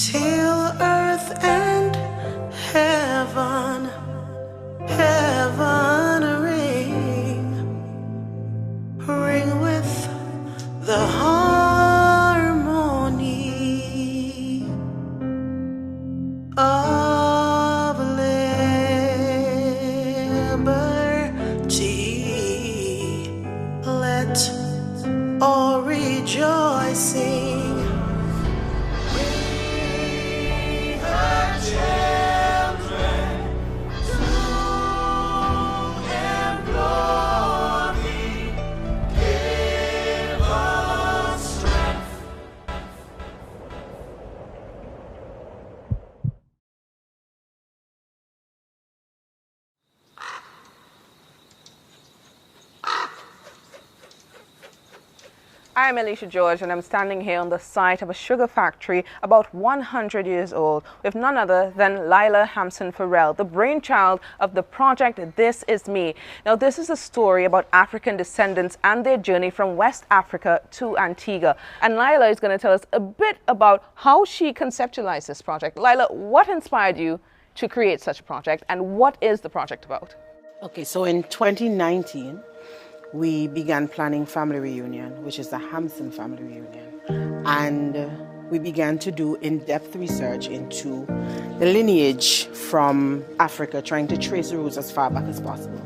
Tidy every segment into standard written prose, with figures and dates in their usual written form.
till earth and heaven, heaven ring with the harmony of liberty. Let all rejoicing I'm Alicia George, and I'm standing here on the site of a sugar factory about 100 years old with none other than Lila Hampson Farrell, the brainchild of the project This Is Me. Now, this is a story about African descendants and their journey from West Africa to Antigua. And Lila is going to tell us a bit about how she conceptualized this project. Lila, what inspired you to create such a project, and what is the project about? Okay, so in 2019, we began planning family reunion, which is the Hampson family reunion. And we began to do in-depth research into the lineage from Africa, trying to trace the roots as far back as possible.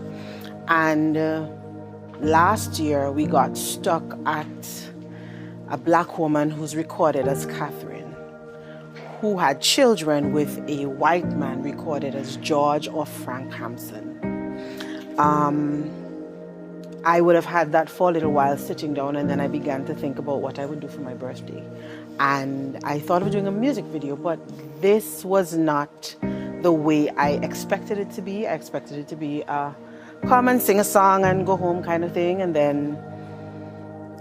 And last year, we got stuck at a black woman who's recorded as Catherine, who had children with a white man recorded as George or Frank Hampson. I would have had that for a little while sitting down, and then I began to think about what I would do for my birthday. And I thought of doing a music video, but this was not the way I expected it to be. I expected it to be a come and sing a song and go home kind of thing, and then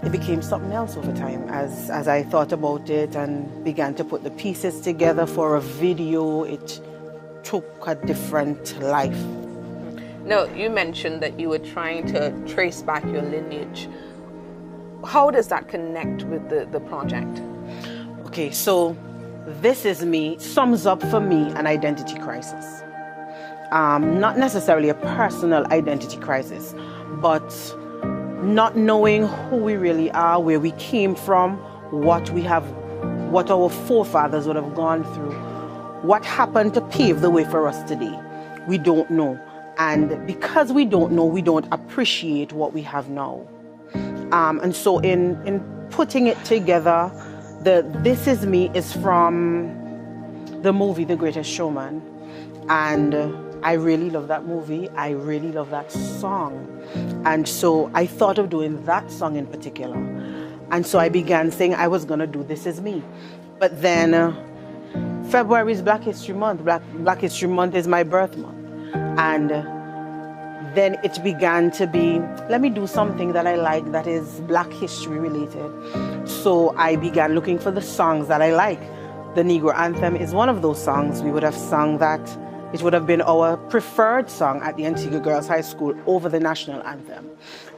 it became something else over time as I thought about it and began to put the pieces together for a video. It took a different life. Now, you mentioned that you were trying to trace back your lineage. How does that connect with the project? Okay, so This Is Me sums up for me an identity crisis. Not necessarily a personal identity crisis, but not knowing who we really are, where we came from, what our forefathers would have gone through, what happened to pave the way for us today. We don't know. And because we don't know, we don't appreciate what we have now. And so in putting it together, the This Is Me is from the movie The Greatest Showman. And I really love that movie. I really love that song. And so I thought of doing that song in particular. And so I began saying I was going to do This Is Me. But then February is Black History Month. Black History Month is my birth month. And then it began to be, let me do something that I like that is Black history related. So I began looking for the songs that I like. The Negro Anthem is one of those songs. We would have sung that. It would have been our preferred song at the Antigua Girls High School over the national anthem.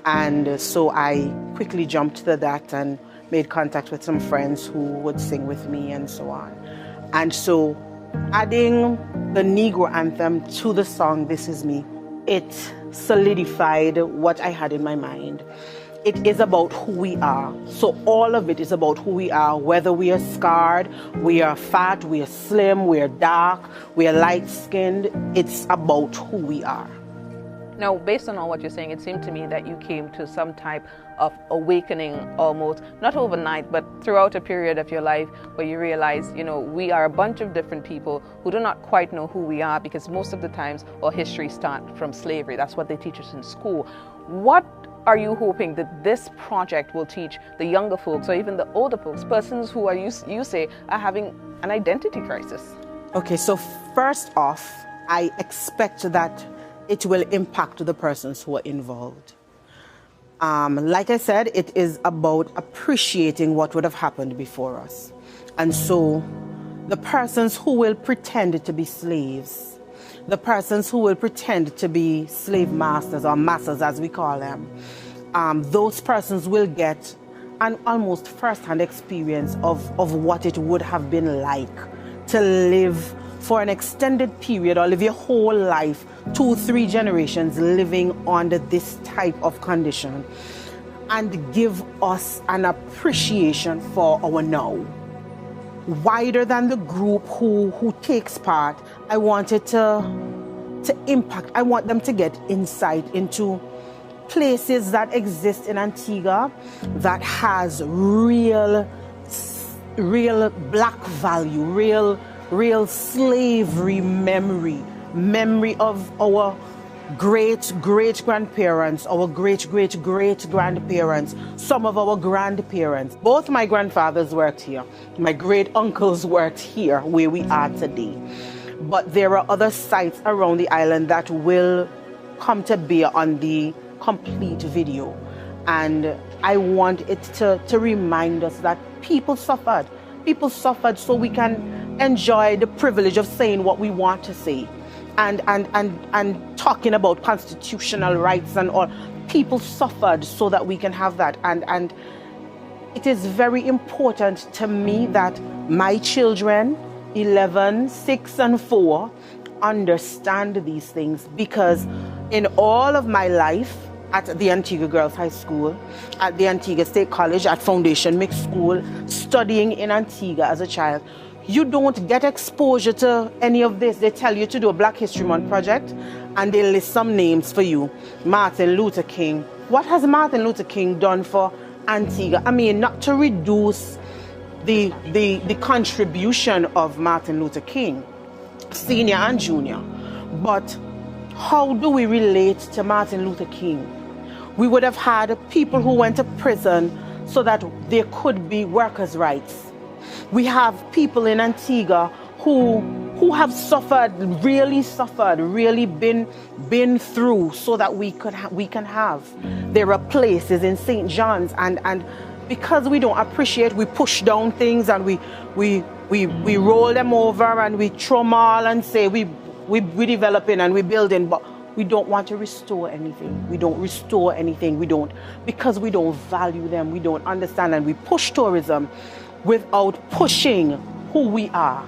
And so I quickly jumped to that and made contact with some friends who would sing with me and so on. And so adding the Negro Anthem to the song This Is Me, it solidified what I had in my mind. It is about who we are. So all of it is about who we are, whether we are scarred, we are fat, we are slim, we are dark, we are light-skinned. It's about who we are. Now, based on all what you're saying, it seemed to me that you came to some type of awakening almost, not overnight, but throughout a period of your life where you realize, we are a bunch of different people who do not quite know who we are, because most of the times our history starts from slavery. That's what they teach us in school. What are you hoping that this project will teach the younger folks, or even the older folks, persons who are, you say, are having an identity crisis? Okay, so first off, I expect that it will impact the persons who are involved. Like I said, it is about appreciating what would have happened before us. And so the persons who will pretend to be slaves, the persons who will pretend to be slave masters or masters as we call them, those persons will get an almost first-hand experience of what it would have been like to live for an extended period or live your whole life, 2-3 generations living under this type of condition, and give us an appreciation for our now. Wider than the group who takes part, I wanted to impact. I want them to get insight into places that exist in Antigua that has real black value, real slavery memory of our great-great-grandparents, our great-great-great-grandparents, some of our grandparents. Both my grandfathers worked here. My great-uncles worked here where we are today. But there are other sites around the island that will come to bear on the complete video. And I want it to remind us that people suffered. People suffered so we can enjoy the privilege of saying what we want to say. And talking about constitutional rights and all. People suffered so that we can have that. And it is very important to me that my children, 11, 6, and 4, understand these things, because in all of my life, at the Antigua Girls High School, at the Antigua State College, at Foundation Mixed School, studying in Antigua as a child, you don't get exposure to any of this. They tell you to do a Black History Month project and they list some names for you. Martin Luther King. What has Martin Luther King done for Antigua? I mean, not to reduce the contribution of Martin Luther King, senior and junior, but how do we relate to Martin Luther King? We would have had people who went to prison so that there could be workers' rights. We have people in Antigua who have suffered, really been through so that we can have. There are places in St. John's and because we don't appreciate, we push down things and we roll them over and we throw them all and say we developing and we building, but we don't want to restore anything. We don't restore anything. Because we don't value them. We don't understand, and we push tourism without pushing who we are.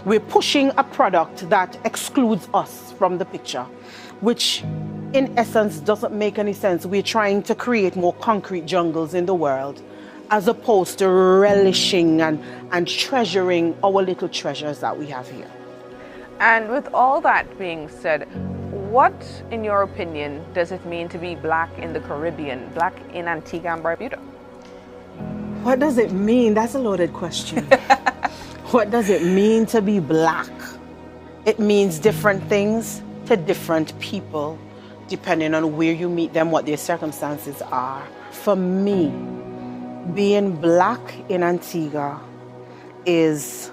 We're pushing a product that excludes us from the picture, which in essence doesn't make any sense. We're trying to create more concrete jungles in the world, as opposed to relishing and treasuring our little treasures that we have here. And with all that being said, what, in your opinion, does it mean to be Black in the Caribbean, Black in Antigua and Barbuda? What does it mean? That's a loaded question. What does it mean to be Black? It means different things to different people, depending on where you meet them, what their circumstances are. For me, being Black in Antigua is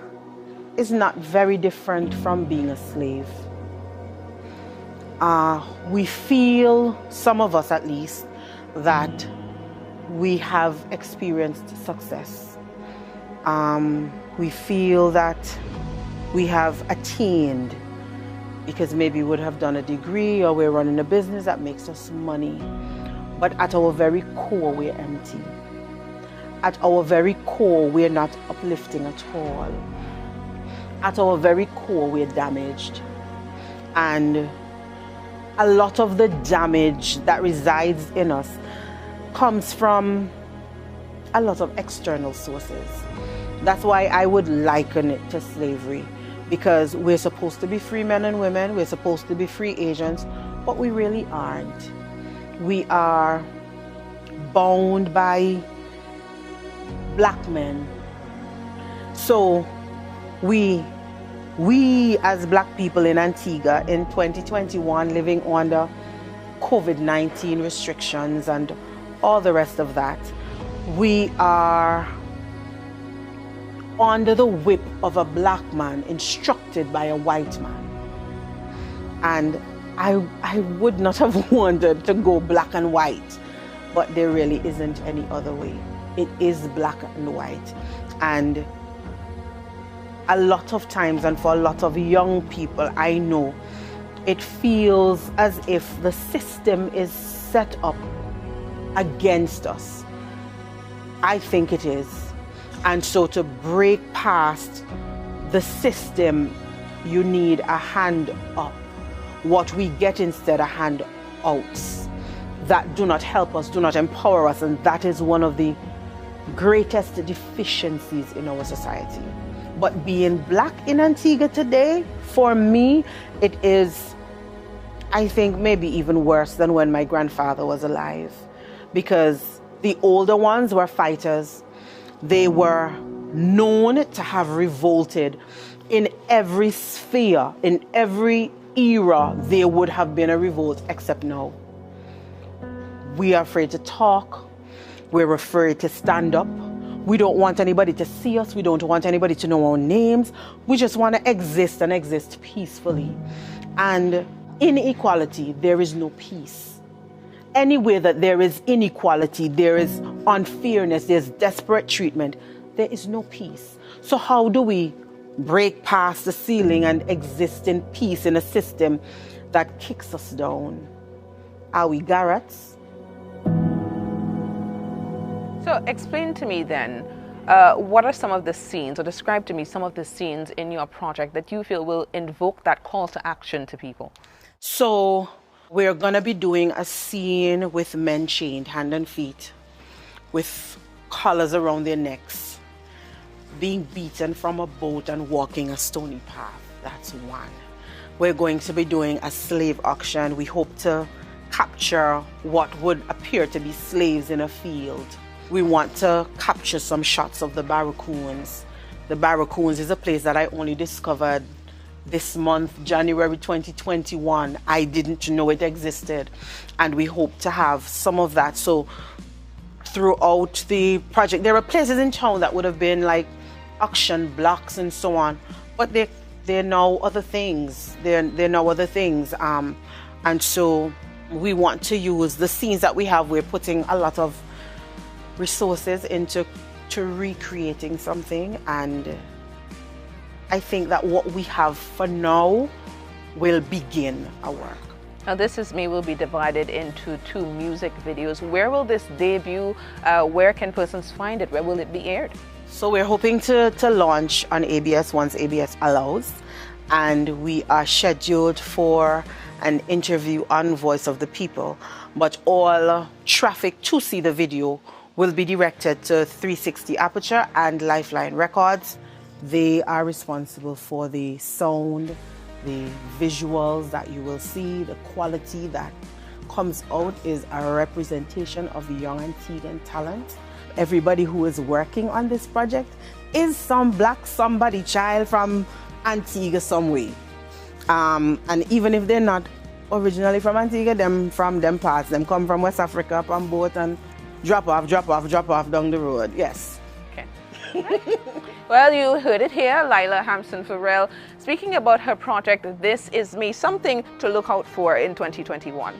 not very different from being a slave. We feel, some of us at least, that we have experienced success. We feel that we have attained because maybe we would have done a degree or we're running a business that makes us money. But at our very core, we're empty. At our very core, we're not uplifting at all. At our very core, we're damaged. And a lot of the damage that resides in us comes from a lot of external sources. That's why I would liken it to slavery, because we're supposed to be free men and women, we're supposed to be free agents, but we really aren't. We are bound by Black men. So we as Black people in Antigua in 2021, living under COVID-19 restrictions and all the rest of that, we are under the whip of a Black man instructed by a white man. And I would not have wanted to go black and white, but there really isn't any other way. It is black and white. And a lot of times, and for a lot of young people, I know, it feels as if the system is set up against us. I think it is. And so to break past the system, you need a hand up. What we get instead, a hand outs that do not help us, do not empower us, and that is one of the greatest deficiencies in our society. But being black in Antigua today, for me, it is, I think, maybe even worse than when my grandfather was alive, because the older ones were fighters. They were known to have revolted in every sphere, in every era. There would have been a revolt, except now. We are afraid to talk. We're afraid to stand up. We don't want anybody to see us. We don't want anybody to know our names. We just want to exist and exist peacefully. And in equality, there is no peace. Anywhere that there is inequality, there is unfairness, there's desperate treatment, there is no peace. So how do we break past the ceiling and exist in peace in a system that kicks us down? Are we garrets? So explain to me then, what are some of the scenes, or describe to me some of the scenes in your project that you feel will invoke that call to action to people? So we're going to be doing a scene with men chained hand and feet, with collars around their necks, being beaten from a boat and walking a stony path. That's one. We're going to be doing a slave auction. We hope to capture what would appear to be slaves in a field. We want to capture some shots of the Barracoons. The Barracoons is a place that I only discovered this month, January 2021. I didn't know it existed, and we hope to have some of that. So throughout the project, there are places in town that would have been like auction blocks and so on, but they're now other things. They're now other things, and so we want to use the scenes that we have. We're putting a lot of resources into recreating something, and I think that what we have for now will begin our work. Now, This Is Me will be divided into 2 music videos. Where will this debut? Where can persons find it? Where will it be aired? So we're hoping to launch on ABS once ABS allows, and we are scheduled for an interview on Voice of the People, but all traffic to see the video will be directed to 360 Aperture and Lifeline Records. They are responsible for the sound, the visuals that you will see. The quality that comes out is a representation of young Antiguan talent. Everybody who is working on this project is some black somebody child from Antigua some way. And even if they're not originally from Antigua, them from them parts, them come from West Africa up on boat and drop off down the road. Yes. Okay. Well, you heard it here, Lila Hampson Farrell speaking about her project, This Is Me, something to look out for in 2021.